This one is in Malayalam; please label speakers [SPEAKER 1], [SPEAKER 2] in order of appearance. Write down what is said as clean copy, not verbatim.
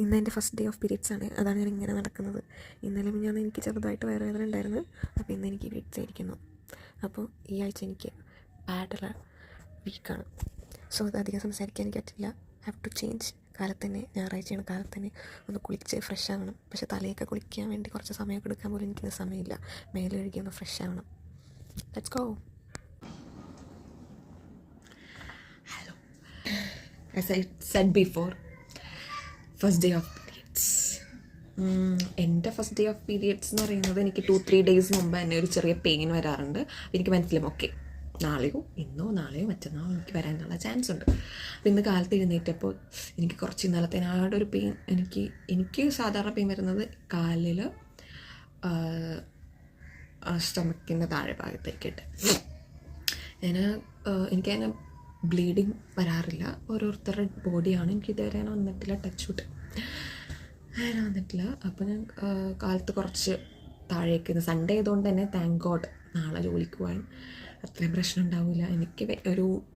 [SPEAKER 1] ഇന്ന് എൻ്റെ ഫസ്റ്റ് ഡേ ഓഫ് പീരീഡ്സ് ആണ്. അതാണ് ഞാൻ ഇങ്ങനെ നടക്കുന്നത്. ഇന്നലെ ഞാൻ എനിക്ക് ചെറുതായിട്ട് വയറുവേദന ഉണ്ടായിരുന്നു. അപ്പോൾ ഇന്ന് എനിക്ക് പീരീഡ്സ് ആയിരിക്കുന്നു. അപ്പോൾ ഈ ആഴ്ച എനിക്ക് ബാഡുള്ള വീക്കാണ്. സോ അതധികം സംസാരിക്കാൻ എനിക്ക് പറ്റില്ല. Have to change. കാലത്ത് തന്നെ, ഞായറാഴ്ചയാണ്, കാലത്ത് തന്നെ ഒന്ന് കുളിച്ച് ഫ്രഷ് ആവണം. പക്ഷേ തലയൊക്കെ കുളിക്കാൻ വേണ്ടി കുറച്ച് സമയമൊക്കെ എടുക്കാൻ പോലും എനിക്കിന്ന് സമയമില്ല. മേലെ കഴുകി ഒന്ന് ഫ്രഷ് ആവണം. Let's go.
[SPEAKER 2] Hello. As I said before, first day of periods. എൻ്റെ ഫസ്റ്റ് ഡേ ഓഫ് പീരിയഡ്സ് എന്ന് പറയുന്നത് എനിക്ക് 2-3 ഡേയ്സ് മുമ്പ് തന്നെ ഒരു ചെറിയ പെയിൻ വരാറുണ്ട്. എനിക്ക് മനസ്സിലും ഓക്കെ നാളെയോ മറ്റന്നാളോ എനിക്ക് വരാനുള്ള ചാൻസ് ഉണ്ട്. അപ്പോൾ ഇന്ന് കാലത്ത് എഴുന്നേറ്റപ്പോൾ എനിക്ക് കുറച്ച് ഇന്നലത്തെ ഒരു പെയിൻ എനിക്ക് സാധാരണ പെയിൻ വരുന്നത് കാലിൽ സ്റ്റൊമക്കിൻ്റെ താഴെ ഭാഗത്തേക്കിട്ട്. എനിക്കതിന് ബ്ലീഡിങ് വരാറില്ല. ഓരോരുത്തരുടെ ബോഡിയാണ്. എനിക്കിതുവരെ വന്നിട്ടില്ല. ടച്ച് വുഡ് അങ്ങനെ വന്നിട്ടില്ല. അപ്പോൾ ഞാൻ കാലത്ത് കുറച്ച് താഴേക്ക് സൺഡേ ആയതുകൊണ്ട് തന്നെ താങ്ക് ഗോഡ് നാളെ ജോലിക്ക് പോകാൻ അത്രയും പ്രശ്നം ഉണ്ടാവില്ല. എനിക്ക് ഒരു